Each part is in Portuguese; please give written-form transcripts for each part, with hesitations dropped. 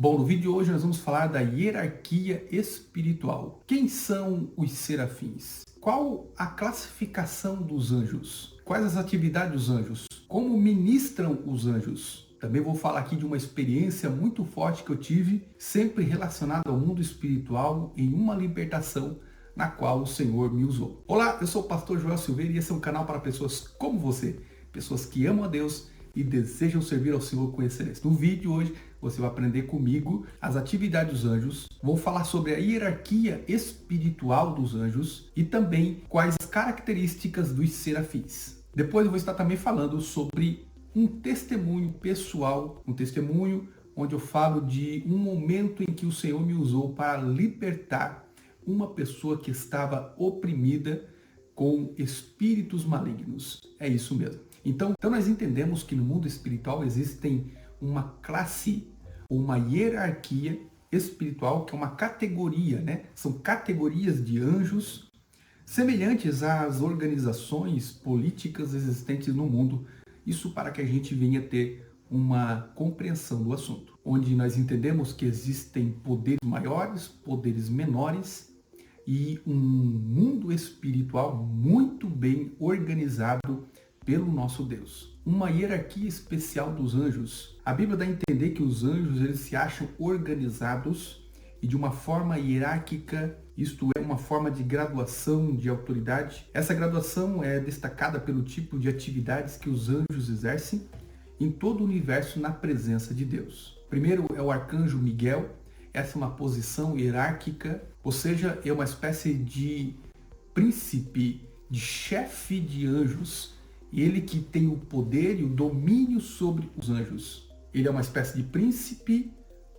Bom, no vídeo de hoje nós vamos falar da hierarquia espiritual. Quem são os serafins? Qual a classificação dos anjos? Quais as atividades dos anjos? Como ministram os anjos? Também vou falar aqui de uma experiência muito forte que eu tive, sempre relacionada ao mundo espiritual, em uma libertação na qual o Senhor me usou. Olá, eu sou o pastor Joel Silveira e esse é um canal para pessoas como você, pessoas que amam a Deus e desejam servir ao Senhor com excelência. No vídeo de hoje, você vai aprender comigo as atividades dos anjos, vou falar sobre a hierarquia espiritual dos anjos e também quais as características dos serafins. Depois eu vou estar também falando sobre um testemunho pessoal, um testemunho onde eu falo de um momento em que o Senhor me usou para libertar uma pessoa que estava oprimida com espíritos malignos. É isso mesmo. Então nós entendemos que no mundo espiritual existem uma classe, uma hierarquia espiritual, que é uma categoria, né? São categorias de anjos semelhantes às organizações políticas existentes no mundo. Isso para que a gente venha ter uma compreensão do assunto, onde nós entendemos que existem poderes maiores, poderes menores e um mundo espiritual muito bem organizado pelo nosso Deus. Uma hierarquia especial dos anjos. A Bíblia dá a entender que os anjos eles se acham organizados e de uma forma hierárquica, isto é, uma forma de graduação de autoridade. Essa graduação é destacada pelo tipo de atividades que os anjos exercem em todo o universo na presença de Deus. Primeiro é o arcanjo Miguel. Essa é uma posição hierárquica, ou seja, é uma espécie de príncipe, de chefe de anjos. Ele que tem o poder e o domínio sobre os anjos. Ele é uma espécie de príncipe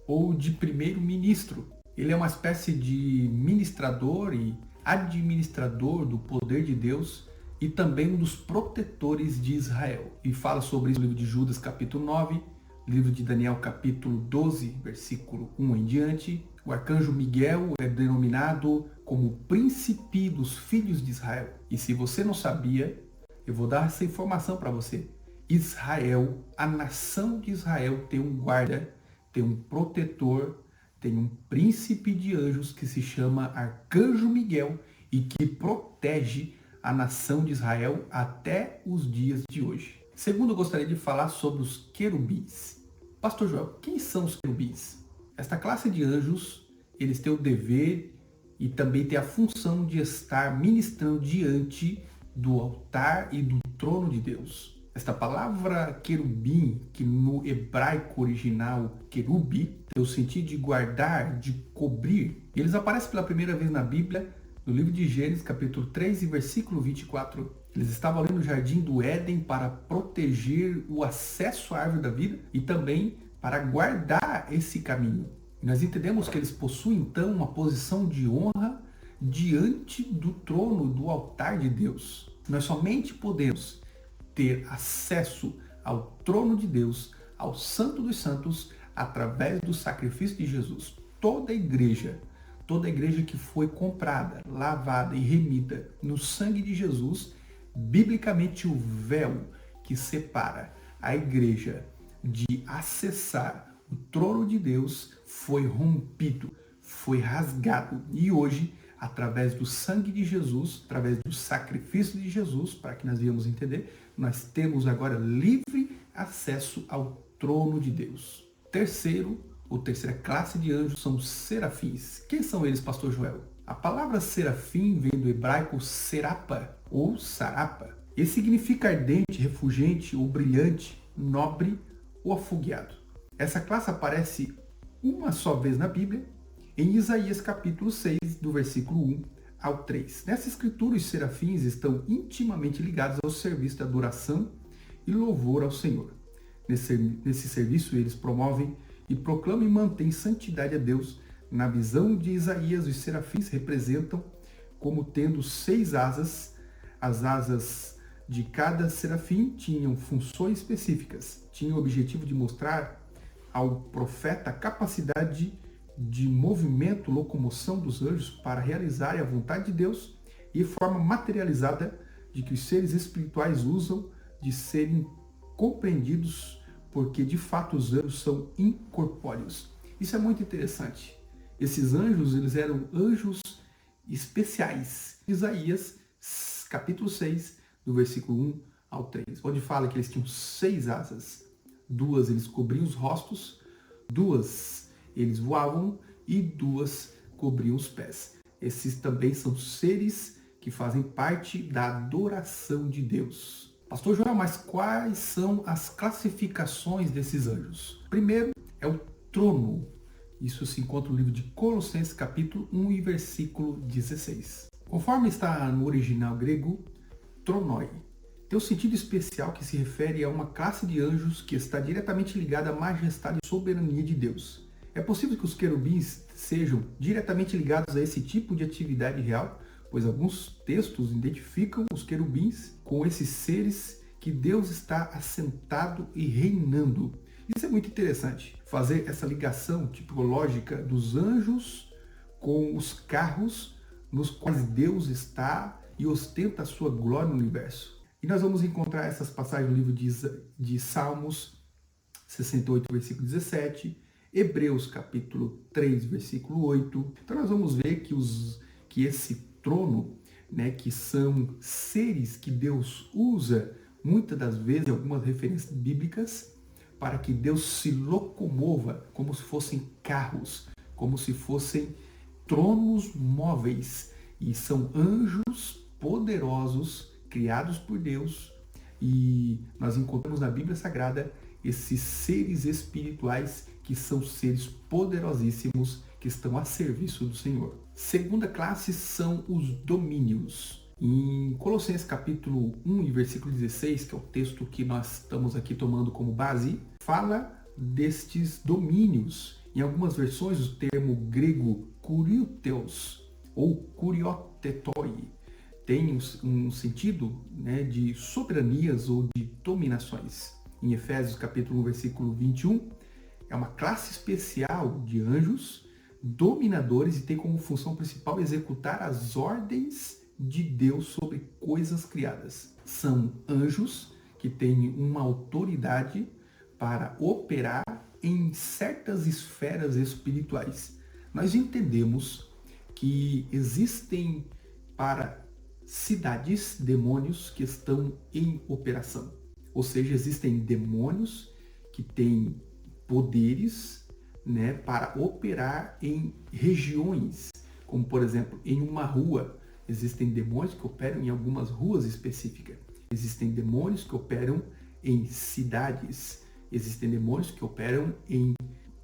ou de primeiro-ministro. Ele é uma espécie de ministrador e administrador do poder de Deus e também um dos protetores de Israel. E fala sobre isso no livro de Judas, capítulo 9, livro de Daniel, capítulo 12, versículo 1 em diante. O arcanjo Miguel é denominado como príncipe dos filhos de Israel. E se você não sabia, eu vou dar essa informação para você. Israel, a nação de Israel tem um guarda, tem um protetor, tem um príncipe de anjos que se chama Arcanjo Miguel e que protege a nação de Israel até os dias de hoje. Segundo, eu gostaria de falar sobre os querubins. Pastor Joel, quem são os querubins? Esta classe de anjos, eles têm o dever e também têm a função de estar ministrando diante do altar e do trono de Deus. Esta palavra querubim, que no hebraico original querubi, tem o sentido de guardar, de cobrir. E eles aparecem pela primeira vez na Bíblia, no livro de Gênesis, capítulo 3 e versículo 24. Eles estavam ali no jardim do Éden para proteger o acesso à árvore da vida e também para guardar esse caminho. E nós entendemos que eles possuem então uma posição de honra diante do trono, do altar de Deus. Nós somente podemos ter acesso ao trono de Deus, ao Santo dos Santos, através do sacrifício de Jesus. Toda igreja que foi comprada, lavada e remida no sangue de Jesus, biblicamente o véu que separa a igreja de acessar o trono de Deus foi rompido, foi rasgado. E hoje, através do sangue de Jesus, através do sacrifício de Jesus, para que nós viemos entender, nós temos agora livre acesso ao trono de Deus. Terceira classe de anjos são os serafins. Quem são eles, pastor Joel? A palavra serafim vem do hebraico serapa ou sarapa. E significa ardente, refulgente ou brilhante, nobre ou afogueado. Essa classe aparece uma só vez na Bíblia, em Isaías capítulo 6, do versículo 1 ao 3. Nessa escritura, os serafins estão intimamente ligados ao serviço de adoração e louvor ao Senhor. Nesse serviço, eles promovem e proclamam e mantêm santidade a Deus. Na visão de Isaías, os serafins representam como tendo 6 asas. As asas de cada serafim tinham funções específicas. Tinham o objetivo de mostrar ao profeta a capacidade de movimento, locomoção dos anjos para realizarem a vontade de Deus e forma materializada de que os seres espirituais usam de serem compreendidos, porque de fato os anjos são incorpóreos. Isso é muito interessante. Esses anjos, eles eram anjos especiais. Isaías, capítulo 6, do versículo 1 ao 3, onde fala que eles tinham 6 asas. 2 eles cobriam os rostos, 2 eles voavam e 2 cobriam os pés. Esses também são seres que fazem parte da adoração de Deus. Pastor Joel, mas quais são as classificações desses anjos? Primeiro é o trono. Isso se encontra no livro de Colossenses, capítulo 1 e versículo 16. Conforme está no original grego, tronoi tem um sentido especial que se refere a uma classe de anjos que está diretamente ligada à majestade e soberania de Deus. É possível que os querubins sejam diretamente ligados a esse tipo de atividade real, pois alguns textos identificam os querubins com esses seres que Deus está assentado e reinando. Isso é muito interessante, fazer essa ligação tipológica dos anjos com os carros nos quais Deus está e ostenta a sua glória no universo. E nós vamos encontrar essas passagens no livro de Salmos 68, versículo 17, Hebreus capítulo 3, versículo 8. Então nós vamos ver que esse trono, né, que são seres que Deus usa, muitas das vezes, em algumas referências bíblicas, para que Deus se locomova como se fossem carros, como se fossem tronos móveis. E são anjos poderosos, criados por Deus, e nós encontramos na Bíblia Sagrada esses seres espirituais que são seres poderosíssimos que estão a serviço do Senhor. Segunda classe são os domínios. Em Colossenses capítulo 1 e versículo 16, que é o texto que nós estamos aqui tomando como base, fala destes domínios. Em algumas versões, o termo grego kurioteos ou kuriotetoi tem um sentido, né, de soberanias ou de dominações. Em Efésios capítulo 1, versículo 21, é uma classe especial de anjos dominadores e tem como função principal executar as ordens de Deus sobre coisas criadas. São anjos que têm uma autoridade para operar em certas esferas espirituais. Nós entendemos que existem para cidades demônios que estão em operação. Ou seja, existem demônios que têm poderes, né, para operar em regiões, como por exemplo, em uma rua. Existem demônios que operam em algumas ruas específicas. Existem demônios que operam em cidades. Existem demônios que operam em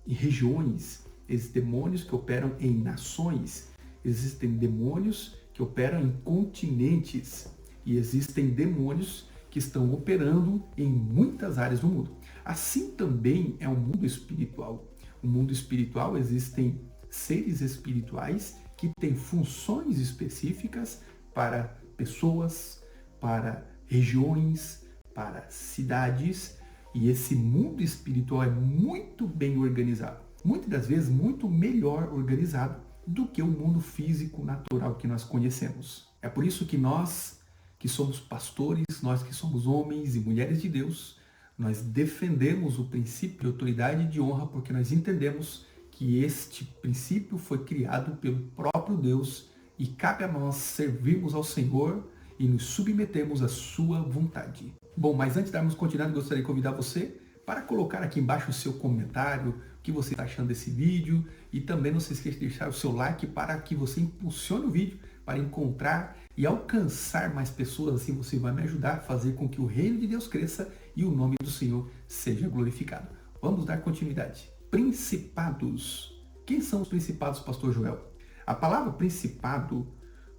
regiões. Existem demônios que operam em nações. Existem demônios que operam em continentes. E existem demônios que estão operando em muitas áreas do mundo. Assim também é o mundo espiritual. No mundo espiritual existem seres espirituais que têm funções específicas para pessoas, para regiões, para cidades, e esse mundo espiritual é muito bem organizado. Muitas das vezes muito melhor organizado do que o mundo físico natural que nós conhecemos. É por isso que nós, que somos pastores, nós que somos homens e mulheres de Deus, nós defendemos o princípio de autoridade e de honra, porque nós entendemos que este princípio foi criado pelo próprio Deus e cabe a nós servirmos ao Senhor e nos submetermos à sua vontade. Bom, mas antes de darmos continuidade, gostaria de convidar você para colocar aqui embaixo o seu comentário, o que você está achando desse vídeo, e também não se esqueça de deixar o seu like para que você impulsione o vídeo para encontrar e alcançar mais pessoas. Assim você vai me ajudar a fazer com que o reino de Deus cresça e o nome do Senhor seja glorificado. Vamos dar continuidade. Principados. Quem são os principados, pastor Joel? A palavra principado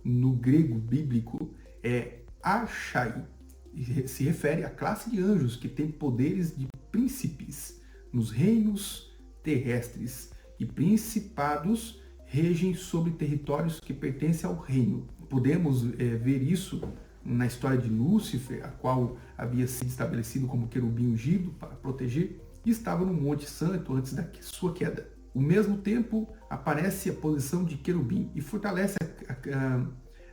no grego bíblico é archai. Se refere à classe de anjos que tem poderes de príncipes nos reinos terrestres, e principados regem sobre territórios que pertencem ao reino. Podemos ver isso na história de Lúcifer, a qual havia sido estabelecido como querubim ungido para proteger, e estava no Monte Santo antes da sua queda. Ao mesmo tempo, aparece a posição de querubim e fortalece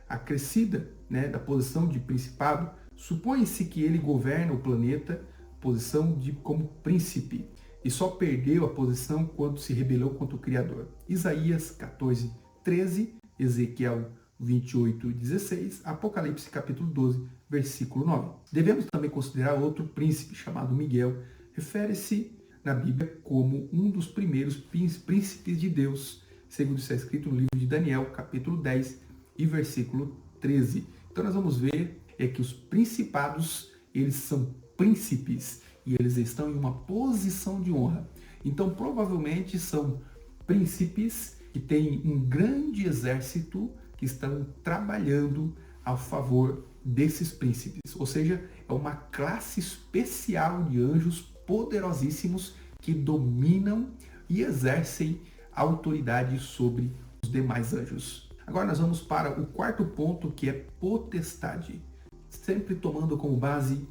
a crescida, né, da posição de principado. Supõe-se que ele governa o planeta, posição como príncipe. e só perdeu a posição quando se rebelou contra o Criador. Isaías 14:13, Ezequiel 28:16, Apocalipse capítulo 12, versículo 9. Devemos também considerar outro príncipe chamado Miguel. Refere-se na Bíblia como um dos primeiros príncipes de Deus, segundo está escrito no livro de Daniel, capítulo 10 e versículo 13. Então nós vamos ver que os principados, eles são príncipes e eles estão em uma posição de honra. Então provavelmente são príncipes que têm um grande exército que estão trabalhando a favor desses príncipes. Ou seja, é uma classe especial de anjos poderosíssimos que dominam e exercem autoridade sobre os demais anjos. Agora nós vamos para o quarto ponto, que é potestade. Sempre tomando como base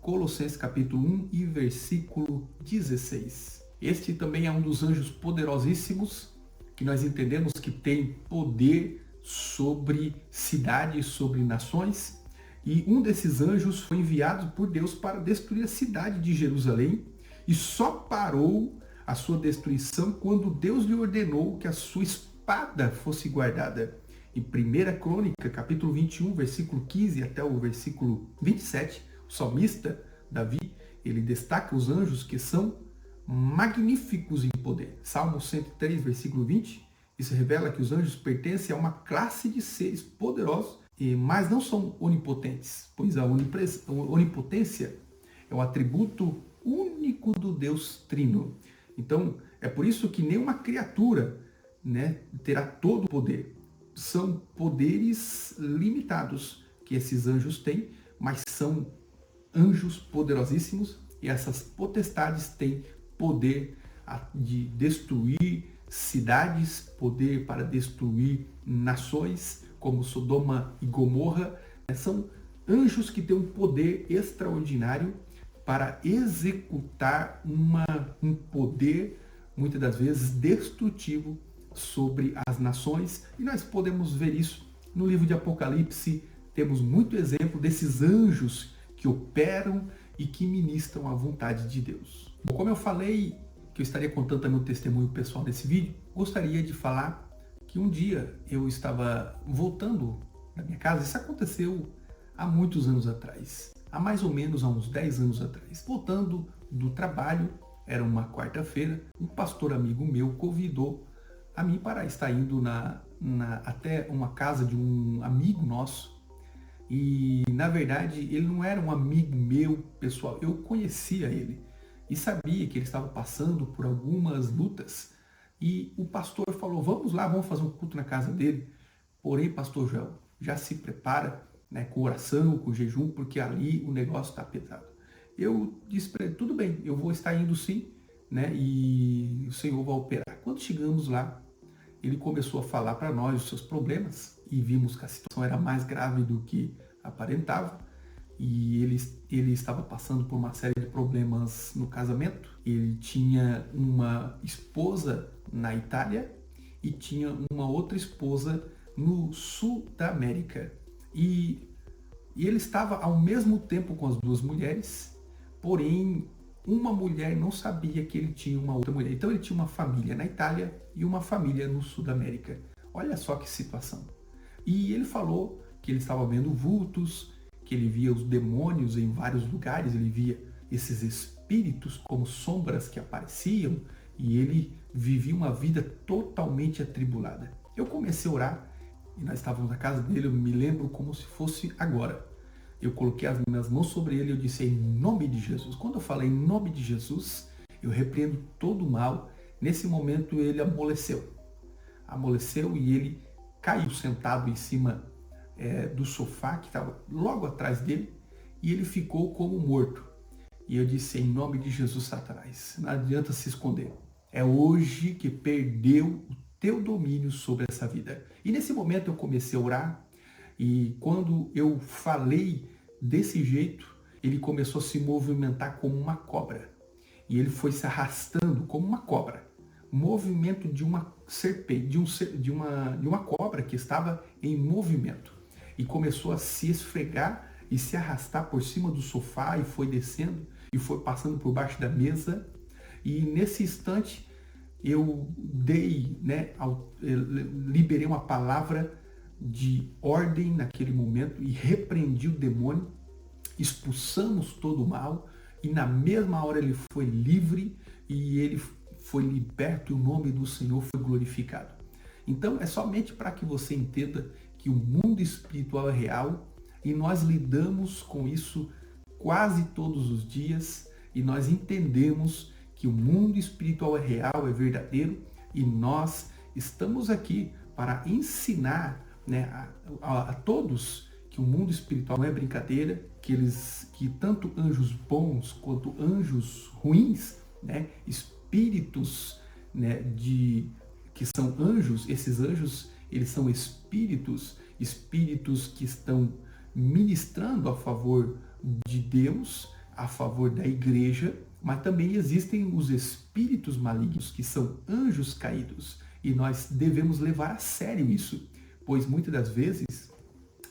Colossenses capítulo 1 e versículo 16. Este também é um dos anjos poderosíssimos que nós entendemos que tem poder sobre cidades, sobre nações. E um desses anjos foi enviado por Deus para destruir a cidade de Jerusalém e só parou a sua destruição quando Deus lhe ordenou que a sua espada fosse guardada. Em 1 Crônica, capítulo 21, versículo 15 até o versículo 27, o salmista Davi, ele destaca os anjos que são magníficos em poder. Salmo 103, versículo 20, isso revela que os anjos pertencem a uma classe de seres poderosos, mas não são onipotentes, pois a onipotência é um atributo único do Deus Trino. Então, é por isso que nenhuma criatura, terá todo o poder. São poderes limitados que esses anjos têm, mas são anjos poderosíssimos e essas potestades têm poder de destruir cidades, poder para destruir nações, como Sodoma e Gomorra. São anjos que têm um poder extraordinário para executar um poder, muitas das vezes, destrutivo sobre as nações. E nós podemos ver isso no livro de Apocalipse. Temos muito exemplo desses anjos que operam e que ministram a vontade de Deus. Bom, como eu falei que eu estaria contando também um testemunho pessoal nesse vídeo, gostaria de falar que um dia eu estava voltando da minha casa. Isso aconteceu há muitos anos atrás, há mais ou menos há uns 10 anos atrás. Voltando do trabalho, era uma quarta-feira, um pastor amigo meu convidou a mim para estar indo até uma casa de um amigo nosso. E, na verdade, ele não era um amigo meu pessoal, eu conhecia ele e sabia que ele estava passando por algumas lutas. E o pastor falou, vamos lá, vamos fazer um culto na casa dele. Porém, pastor Joel, já se prepara, com oração, com jejum, porque ali o negócio está pesado. Eu disse para ele, tudo bem, eu vou estar indo sim, e o Senhor vai operar. Quando chegamos lá, ele começou a falar para nós os seus problemas e vimos que a situação era mais grave do que aparentava. E ele estava passando por uma série de problemas no casamento. Ele tinha uma esposa na Itália e tinha uma outra esposa no sul da América. E ele estava ao mesmo tempo com as duas mulheres, porém uma mulher não sabia que ele tinha uma outra mulher. Então ele tinha uma família na Itália e uma família no sul da América. Olha só que situação. E ele falou que ele estava vendo vultos, que ele via os demônios em vários lugares, ele via esses espíritos como sombras que apareciam e ele vivia uma vida totalmente atribulada. Eu comecei a orar e nós estávamos na casa dele, eu me lembro como se fosse agora. Eu coloquei as minhas mãos sobre ele e eu disse, em nome de Jesus. Quando eu falei em nome de Jesus, eu repreendo todo o mal. Nesse momento ele amoleceu e ele caiu sentado em cima do sofá que estava logo atrás dele e ele ficou como morto. E eu disse, em nome de Jesus, Satanás, não adianta se esconder. É hoje que perdeu o teu domínio sobre essa vida. E nesse momento eu comecei a orar e quando eu falei desse jeito, ele começou a se movimentar como uma cobra. E ele foi se arrastando como uma cobra. Movimento de uma serpente, de uma cobra que estava em movimento. E começou a se esfregar e se arrastar por cima do sofá e foi descendo e foi passando por baixo da mesa. E nesse instante eu liberei uma palavra de ordem naquele momento e repreendi o demônio, expulsamos todo o mal e na mesma hora ele foi livre e ele foi liberto e o nome do Senhor foi glorificado. Então é somente para que você entenda que o mundo espiritual é real e nós lidamos com isso quase todos os dias e nós entendemos que o mundo espiritual é real, é verdadeiro e nós estamos aqui para ensinar, a todos que o mundo espiritual não é brincadeira, que tanto anjos bons quanto anjos ruins, espíritos, que são anjos, esses anjos eles são espíritos que estão ministrando a favor de Deus, a favor da igreja, mas também existem os espíritos malignos, que são anjos caídos, e nós devemos levar a sério isso, pois muitas das vezes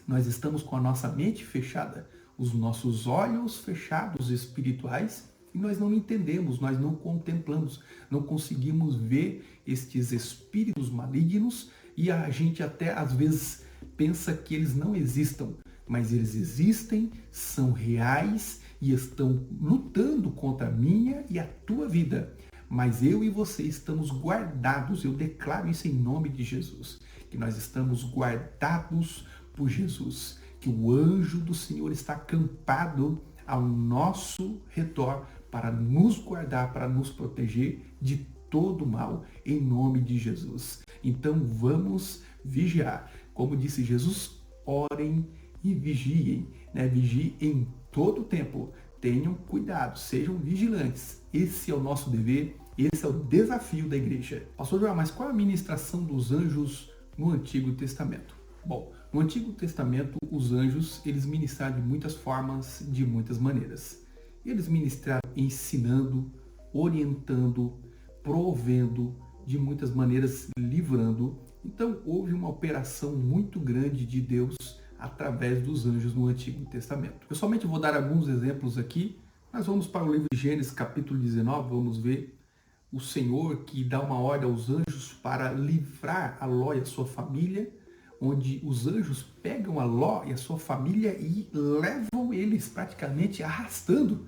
nós estamos com a nossa mente fechada, os nossos olhos fechados espirituais, e nós não entendemos, nós não contemplamos, não conseguimos ver estes espíritos malignos, e a gente até às vezes pensa que eles não existam, mas eles existem, são reais e estão lutando contra a minha e a tua vida. Mas eu e você estamos guardados, eu declaro isso em nome de Jesus, que nós estamos guardados por Jesus, que o anjo do Senhor está acampado ao nosso redor para nos guardar, para nos proteger de todo mal, em nome de Jesus. Então vamos vigiar. Como disse Jesus, orem e vigiem, vigiem em todo o tempo. Tenham cuidado, sejam vigilantes. Esse é o nosso dever, esse é o desafio da igreja. Pastor João, mas qual a ministração dos anjos no Antigo Testamento? Bom, no Antigo Testamento, os anjos, eles ministraram de muitas formas, de muitas maneiras. Eles ministraram ensinando, orientando, provendo, de muitas maneiras livrando. Então, houve uma operação muito grande de Deus através dos anjos no Antigo Testamento. Eu somente vou dar alguns exemplos aqui. Nós vamos para o livro de Gênesis, capítulo 19, vamos ver o Senhor que dá uma ordem aos anjos para livrar a Ló e a sua família, onde os anjos pegam a Ló e a sua família e levam eles praticamente arrastando,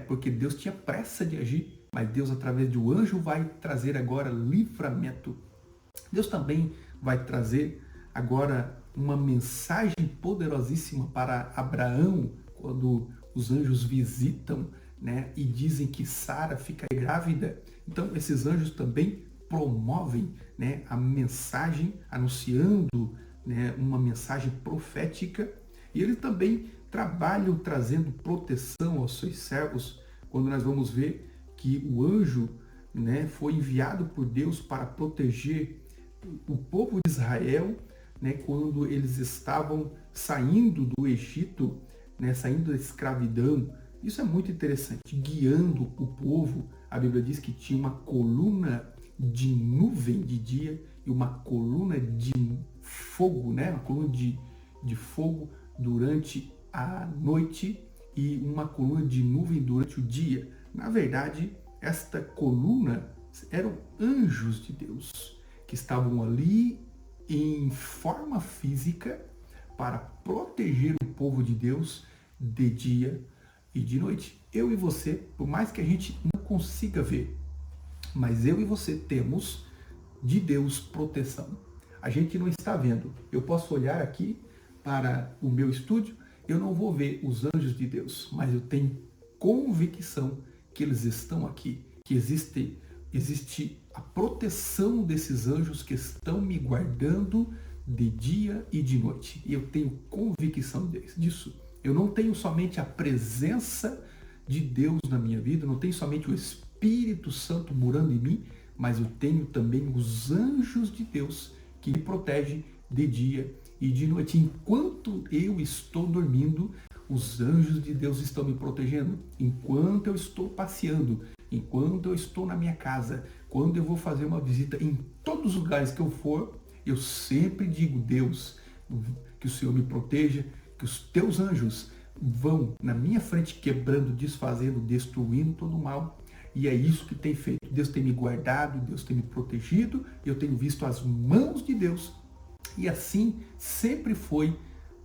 porque Deus tinha pressa de agir, mas Deus através do anjo vai trazer agora livramento. Deus também vai trazer agora uma mensagem poderosíssima para Abraão, quando os anjos visitam, e dizem que Sara fica grávida. Então esses anjos também promovem, a mensagem, anunciando, uma mensagem profética, e eles também trabalham trazendo proteção aos seus servos, quando nós vamos ver que o anjo, foi enviado por Deus para proteger o povo de Israel, quando eles estavam saindo do Egito, saindo da escravidão. Isso é muito interessante, guiando o povo. A Bíblia diz que tinha uma coluna de nuvem de dia e uma coluna de fogo, uma coluna de fogo durante a noite e uma coluna de nuvem durante o dia. Na verdade, esta coluna eram anjos de Deus que estavam ali em forma física para proteger o povo de Deus de dia e de noite. Eu e você, por mais que a gente não consiga ver, mas eu e você temos de Deus proteção. A gente não está vendo. Eu posso olhar aqui para o meu estúdio, eu não vou ver os anjos de Deus, mas eu tenho convicção que eles estão aqui, que existe a proteção desses anjos que estão me guardando de dia e de noite. E eu tenho convicção disso. Eu não tenho somente a presença de Deus na minha vida, eu não tenho somente o Espírito Santo morando em mim, mas eu tenho também os anjos de Deus que me protegem de dia e de noite. Enquanto eu estou dormindo, os anjos de Deus estão me protegendo. Enquanto eu estou passeando, enquanto eu estou na minha casa, quando eu vou fazer uma visita, em todos os lugares que eu for, eu sempre digo, Deus, que o Senhor me proteja, que os teus anjos vão na minha frente quebrando, desfazendo, destruindo todo o mal, E é isso que tem feito. Deus tem me guardado, Deus tem me protegido, eu tenho visto as mãos de Deus. E assim sempre foi,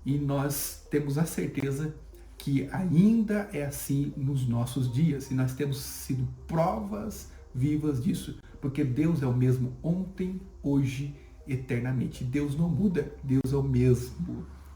e nós temos a certeza que ainda é assim nos nossos dias. E nós temos sido provas vivas disso. Porque Deus é o mesmo ontem, hoje, eternamente. Deus não muda, Deus é o mesmo.